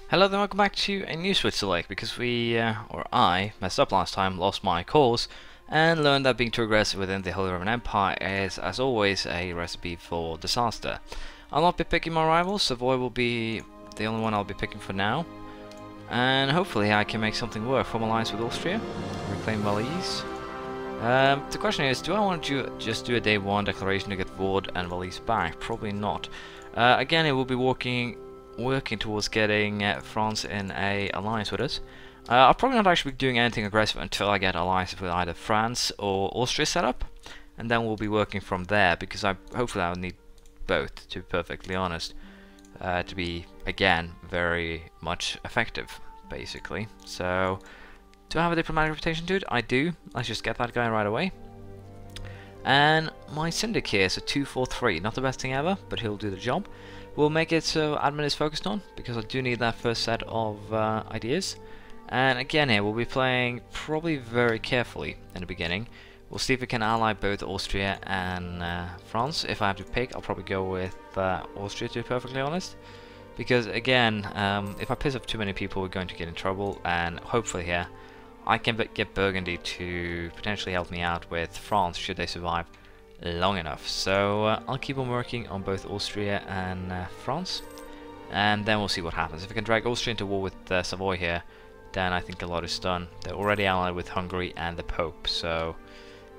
Hello there, welcome back to a new Switzerlake, because I messed up last time, lost my course, and learned that being too aggressive within the Holy Roman Empire is, as always, a recipe for disaster. I'll not be picking my rivals. Savoy will be the only one I'll be picking for now, and hopefully I can make something work. Form alliance with Austria, reclaim Valise. The question is, do I want to just do a day one declaration to get Vaud and Valise back? Probably not. Again, it will be working towards getting France in a alliance with us. I'll probably not actually be doing anything aggressive until I get alliances with either France or Austria set up, and then we'll be working from there, because hopefully I'll need both, to be perfectly honest, to be, again, very much effective, basically. So, do I have a diplomatic reputation to it? I do. Let's just get that guy right away. And my Syndic here is a 243, not the best thing ever, but he'll do the job. We'll make it so admin is focused on, because I do need that first set of ideas. And again here, we'll be playing probably very carefully in the beginning. We'll see if we can ally both Austria and France. If I have to pick, I'll probably go with Austria, to be perfectly honest. Because again, if I piss off too many people, we're going to get in trouble, and hopefully here, I can get Burgundy to potentially help me out with France, should they survive long enough. So I'll keep on working on both Austria and France, and then we'll see what happens. If I can drag Austria into war with Savoy here, then I think a lot is done. They're already allied with Hungary and the Pope, so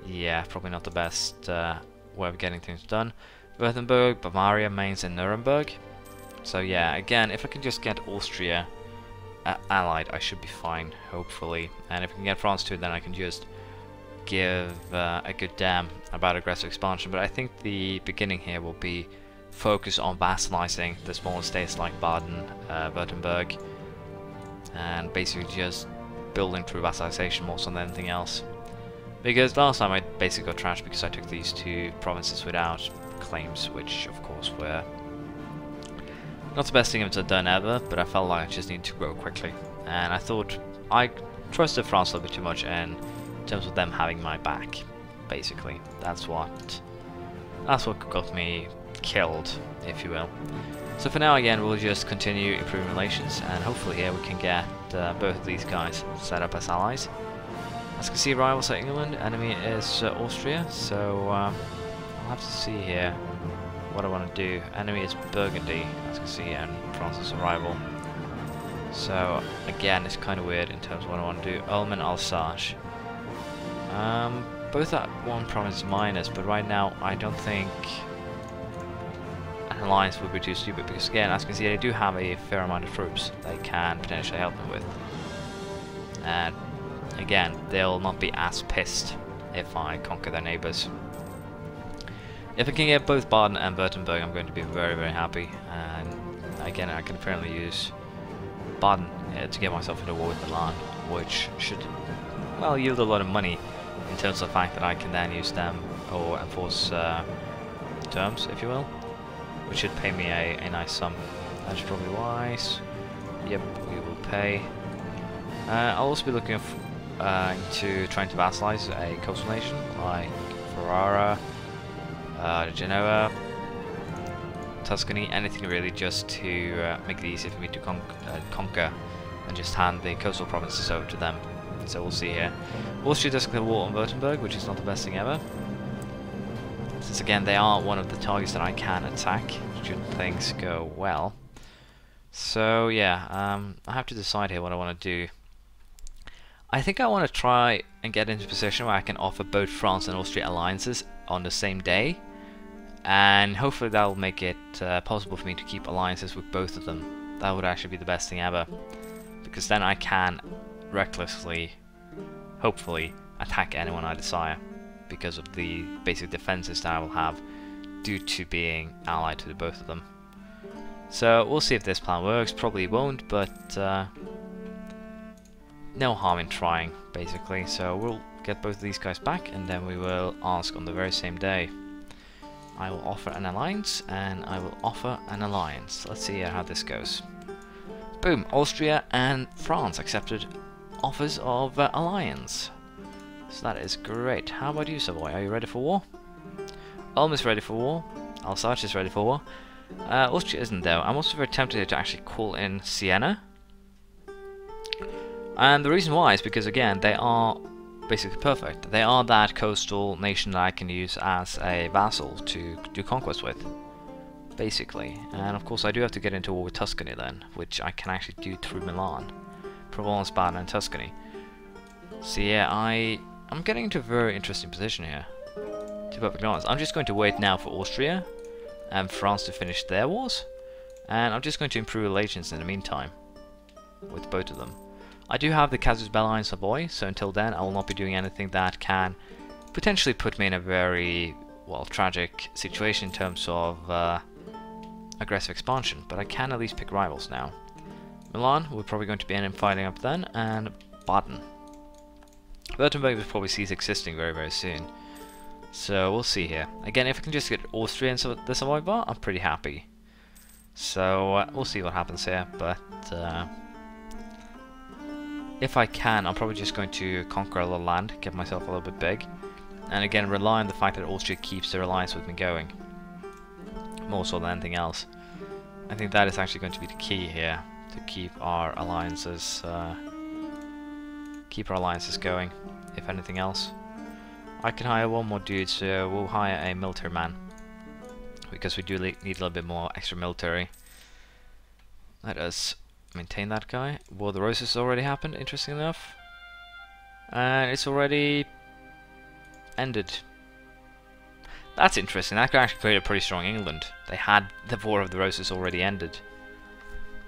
yeah, probably not the best way of getting things done. Württemberg, Bavaria, Mainz and Nuremberg. So yeah, again, if I can just get Austria allied, I should be fine, hopefully. And if I can get France too, then I can just give a good damn about aggressive expansion. But I think the beginning here will be focus on vassalizing the smaller states like Baden, Württemberg, and basically just building through vassalization more so than anything else. Because last time I basically got trashed because I took these two provinces without claims, which of course were not the best thing I've done ever, but I felt like I just needed to grow quickly. And I thought I trusted France a little bit too much in terms of them having my back, basically. That's what got me killed, if you will. So for now, again, we'll just continue improving relations, and hopefully here we can get both of these guys set up as allies. As you can see, rivals are England, enemy is Austria, so I'll have to see here what I want to do. Enemy is Burgundy, as you can see, and France is a rival. So again, it's kind of weird in terms of what I want to do. Ulm and Alsace. Both at one province minus, but right now I don't think an alliance would be too stupid, because again, as you can see, they do have a fair amount of troops they can potentially help me with. And again, they'll not be as pissed if I conquer their neighbours. If I can get both Baden and Württemberg, I'm going to be very, very happy. And again, I can apparently use Baden to get myself into war with Milan, which should, well, yield a lot of money in terms of the fact that I can then use them or enforce terms, if you will, which should pay me a nice sum. That's probably wise. Yep, we will pay. I'll also be looking into trying to vassalize a coastal nation like Ferrara, Genoa, Tuscany, anything really, just to make it easier for me to conquer and just hand the coastal provinces over to them. So we'll see here. Austria does declare war on Württemberg, which is not the best thing ever, since again they are one of the targets that I can attack should things go well. So yeah, I have to decide here what I want to do. I think I want to try and get into a position where I can offer both France and Austria alliances on the same day, and hopefully that will make it possible for me to keep alliances with both of them. That would actually be the best thing ever, because then I can recklessly, hopefully, attack anyone I desire, because of the basic defenses that I will have due to being allied to both of them. So we'll see if this plan works. Probably won't, but no harm in trying, basically. So we'll get both of these guys back, and then we will ask on the very same day. I will offer an alliance, and I will offer an alliance. Let's see how this goes. Boom! Austria and France accepted offers of alliance. So that is great. How about you, Savoy? Are you ready for war? Ulm is ready for war. Alsace is ready for war. Austria isn't though. I'm also very tempted to actually call in Siena And the reason why is because, again, they are basically perfect. They are that coastal nation that I can use as a vassal to do conquest with, basically. And of course I do have to get into war with Tuscany then, which I can actually do through Milan, Provence, Baden and Tuscany. So yeah, I'm getting into a very interesting position here, to be perfectly honest. I'm just going to wait now for Austria and France to finish their wars, and I'm just going to improve relations in the meantime with both of them. I do have the Casus Belli in Savoy, so until then I will not be doing anything that can potentially put me in a very, well, tragic situation in terms of aggressive expansion, but I can at least pick rivals now. Milan, we're probably going to be fighting up then, and Baden. Württemberg will probably cease existing very, very soon. So we'll see here. Again, if I can just get Austria in the Savoy bar, I'm pretty happy. So we'll see what happens here, but if I can, I'm probably just going to conquer a little land, get myself a little bit big, and again rely on the fact that Austria keeps their alliance with me going, more so than anything else. I think that is actually going to be the key here, to keep our alliances going, if anything else. I can hire one more dude, so we'll hire a military man, because we do need a little bit more extra military. Let us maintain that guy. War of the Roses already happened, interesting enough. And it's already ended. That's interesting, that could actually create a pretty strong England. They had the War of the Roses already ended.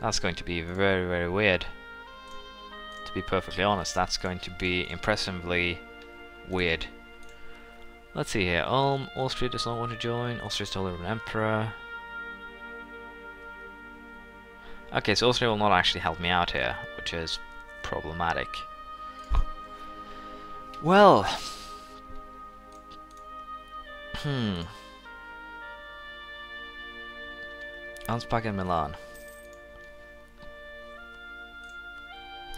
That's going to be very, very weird. To be perfectly honest, that's going to be impressively weird. Let's see here. Austria does not want to join. Austria is still an emperor. Okay, so Austria will not actually help me out here, which is problematic. Well, Ansbach and Milan.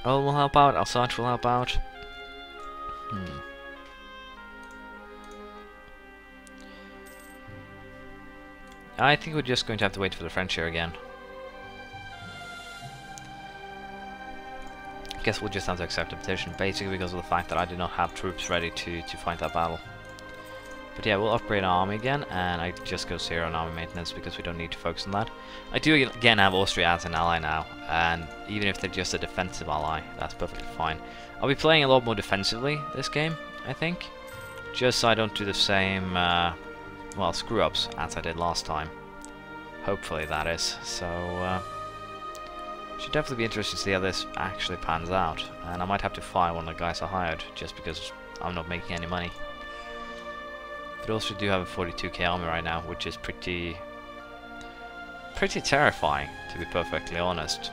Ulm will help out. Alsace will help out. I think we're just going to have to wait for the French here again. I guess we'll just have to accept the petition, basically because of the fact that I did not have troops ready to fight that battle. But yeah, we'll upgrade our army again, and I just go 0 on army maintenance because we don't need to focus on that. I do again have Austria as an ally now, and even if they're just a defensive ally, that's perfectly fine. I'll be playing a lot more defensively this game, I think, just so I don't do the same, well, screw-ups as I did last time. Hopefully that is. So, should definitely be interested to see how this actually pans out, and I might have to fire one of the guys I hired just because I'm not making any money. But also do have a 42k army right now, which is pretty terrifying, to be perfectly honest.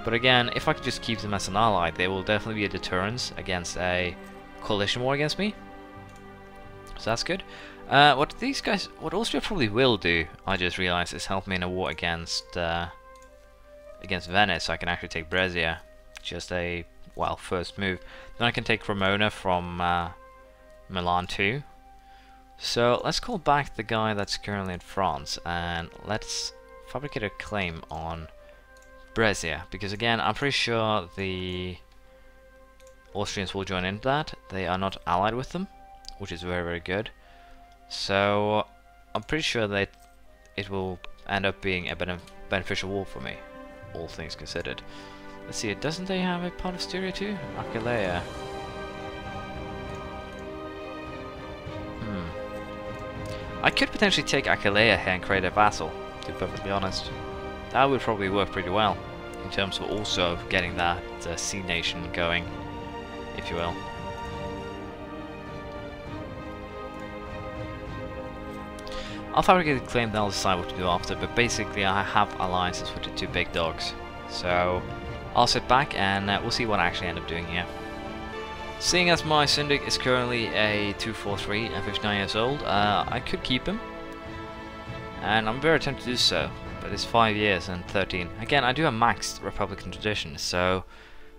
But again, if I could just keep them as an ally, they will definitely be a deterrence against a coalition war against me. So that's good. What Austria probably will do, I just realized, is help me in a war against Venice, so I can actually take Brescia. Just a, well, first move. Then I can take Cremona from Milan too. So let's call back the guy that's currently in France, and let's fabricate a claim on Brescia, because again, I'm pretty sure the Austrians will join into that. They are not allied with them, which is very, very good. So I'm pretty sure that it will end up being a beneficial war for me, all things considered. Let's see, doesn't they have a part of Styria too? Aquileia. I could potentially take Aquileia here and create a vassal, to be perfectly honest. That would probably work pretty well, in terms of also getting that sea nation going, if you will. I'll fabricate a claim, then I'll decide what to do after, but basically I have alliances with the two big dogs. So I'll sit back and we'll see what I actually end up doing here. Seeing as my Syndic is currently a 243 and 59 years old, I could keep him. And I'm very tempted to do so, but it's 5 years and 13. Again, I do have maxed Republican tradition, so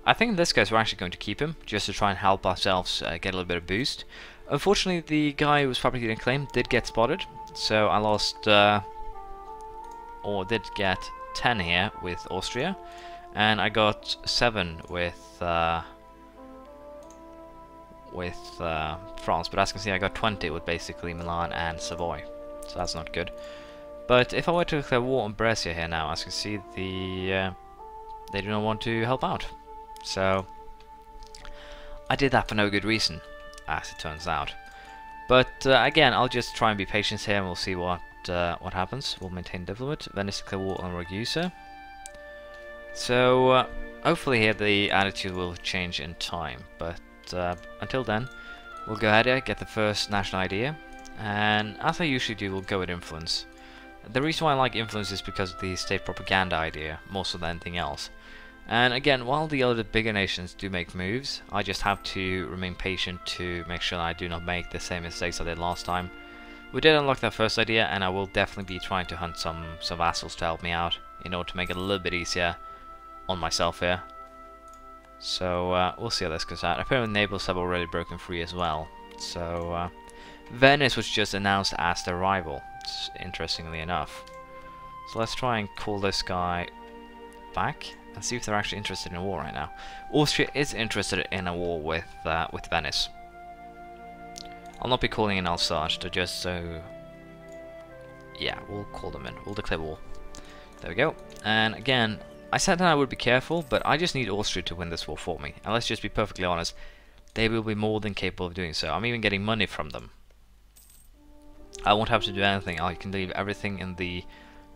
I think in this case we're actually going to keep him, just to try and help ourselves get a little bit of boost. Unfortunately, the guy who was fabricating a claim did get spotted, so I lost, or did get 10 here with Austria. and I got 7 with France, but as you can see I got 20 with basically Milan and Savoy, so that's not good. But if I were to declare war on Brescia here now, as you can see, they do not want to help out. So I did that for no good reason, as it turns out. But again, I'll just try and be patient here, and we'll see what happens. We'll maintain diplomat. Venice declare war on Ragusa. So hopefully here the attitude will change in time. But until then, we'll go ahead here, get the first national idea, and as I usually do, we'll go with influence. The reason why I like influence is because of the state propaganda idea, more so than anything else. And again, while the other bigger nations do make moves, I just have to remain patient to make sure that I do not make the same mistakes I did last time. We did unlock that first idea, and I will definitely be trying to hunt some vassals to help me out in order to make it a little bit easier on myself here. So we'll see how this goes out. Apparently Naples have already broken free as well. So Venice was just announced as their rival, interestingly enough. So let's try and call this guy back and see if they're actually interested in a war right now. Austria is interested in a war with Venice. I'll not be calling in Alsace, to just so... yeah, we'll call them in. We'll declare war. There we go. And again, I said that I would be careful, but I just need Austria to win this war for me. And let's just be perfectly honest, they will be more than capable of doing so. I'm even getting money from them. I won't have to do anything. I can leave everything in the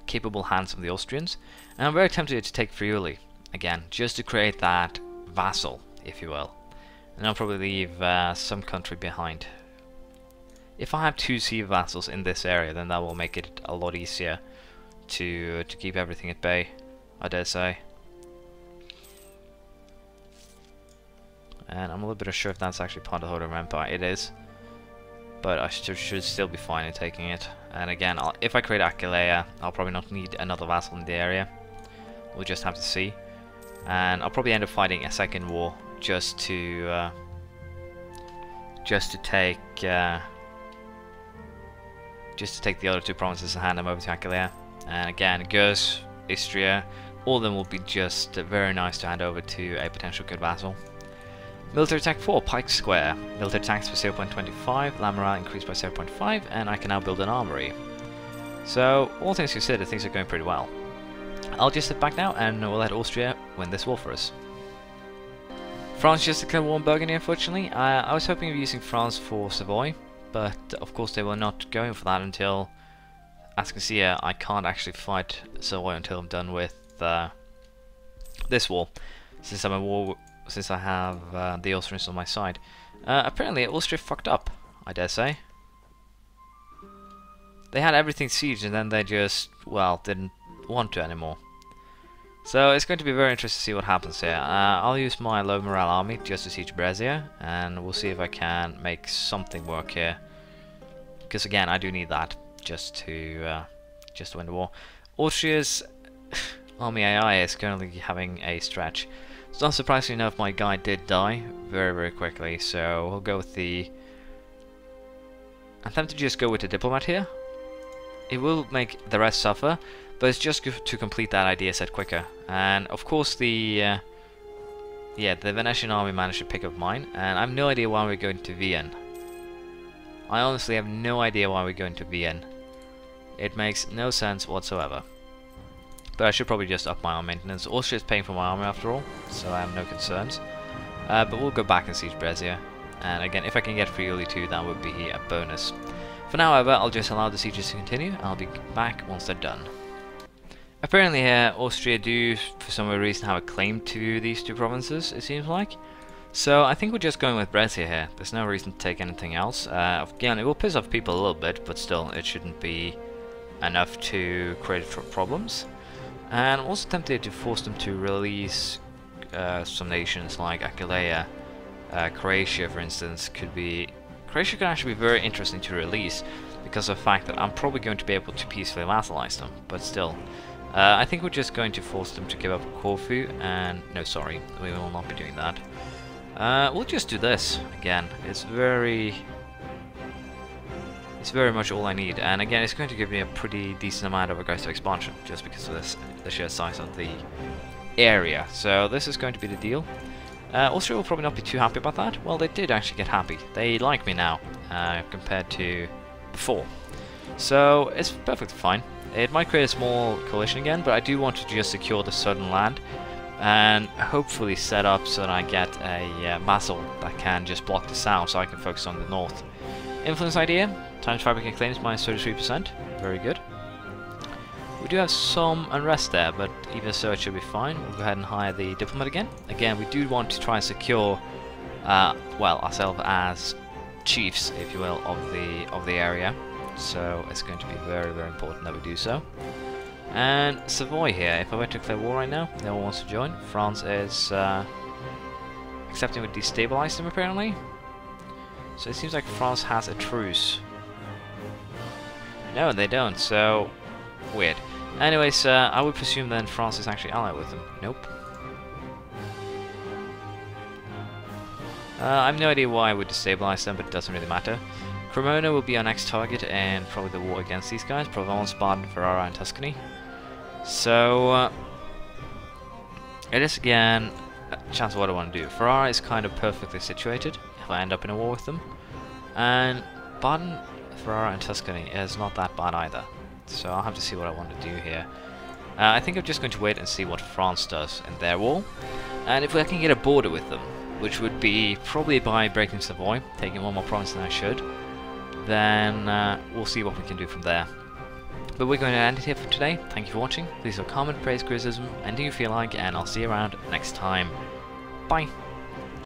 capable hands of the Austrians. And I'm very tempted to take Friuli, again, just to create that vassal, if you will. And I'll probably leave some country behind. If I have 2 sea vassals in this area, then that will make it a lot easier to keep everything at bay, I dare say. And I'm a little bit unsure if that's actually part of the Holy Roman Empire. It is. But I should still be fine in taking it. And again, if I create Aquileia, I'll probably not need another vassal in the area. We'll just have to see. And I'll probably end up fighting a second war just to take the other 2 provinces and hand them over to Aquileia. And again, Gers, Istria, all of them will be just very nice to hand over to a potential good vassal. Military attack 4, Pike Square. Military attacks for 0.25, land morale increased by 0.5, and I can now build an armory. So, all things considered, things are going pretty well. I'll just sit back now, and we'll let Austria win this war for us. France just declared war on Burgundy, unfortunately. I was hoping of using France for Savoy, but of course they were not going for that until, as you can see here, I can't actually fight Savoy until I'm done with this war, since I'm a war. Since I have the Austrians on my side. Apparently Austria fucked up, I dare say. They had everything sieged and then they just, well, didn't want to anymore. So it's going to be very interesting to see what happens here. I'll use my low morale army just to siege Brescia, and we'll see if I can make something work here. Because again, I do need that just to win the war. Austria's army AI is currently having a stretch. So not surprisingly enough, my guy did die very, very quickly, so we'll go with the... I'm tempted to just go with the diplomat here. It will make the rest suffer, but it's just to complete that idea set quicker. And of course the Venetian army managed to pick up mine, and I have no idea why we're going to Vienne. I honestly have no idea why we're going to Vienne. It makes no sense whatsoever. But I should probably just up my arm maintenance. Austria is paying for my army after all, so I have no concerns. But we'll go back and siege Brescia. And again, if I can get Friuli too, that would be a bonus. For now, however, I'll just allow the sieges to continue. I'll be back once they're done. Apparently here, Austria do, for some reason, have a claim to these 2 provinces, it seems like. So I think we're just going with Brescia here. There's no reason to take anything else. Again, it will piss off people a little bit, but still, it shouldn't be enough to create problems. And I'm also tempted to force them to release some nations like Aquileia. Croatia, for instance, Croatia could actually be very interesting to release because of the fact that I'm probably going to be able to peacefully vassalize them, but still. I think we're just going to force them to give up Corfu, and no, sorry, we will not be doing that. We'll just do this again. It's very much all I need, and again, it's going to give me a pretty decent amount of aggressive expansion just because of the sheer size of the area. So this is going to be the deal. Austria will probably not be too happy about that. Well, they did actually get happy. They like me now, compared to before. So it's perfectly fine. It might create a small coalition again, but I do want to just secure the southern land and hopefully set up so that I get a vassal that can just block the south so I can focus on the north. Influence idea, times fabricate claims minus 33%, very good. We do have some unrest there, but even so it should be fine. We'll go ahead and hire the diplomat again. Again, we do want to try and secure, well, ourselves as chiefs, if you will, of the area. So it's going to be very, very important that we do so. And Savoy here, if I were to declare war right now, no one wants to join. France is accepting we destabilize them apparently. So it seems like France has a truce. No, they don't, so weird. Anyways, I would presume then France is actually allied with them. Nope. I have no idea why I would destabilize them, but it doesn't really matter. Cremona will be our next target and probably the war against these guys. Provence, Baden, Ferrara and Tuscany. So, it is again a chance of what I want to do. Ferrara is kind of perfectly situated if I end up in a war with them. And Baden, Ferrara and Tuscany is not that bad either. So I'll have to see what I want to do here. I think I'm just going to wait and see what France does in their war. And if I can get a border with them, which would be probably by breaking Savoy, taking one more province than I should, then we'll see what we can do from there. But we're going to end it here for today. Thank you for watching. Please leave a comment, praise, criticism, anything you feel like, and I'll see you around next time. Bye!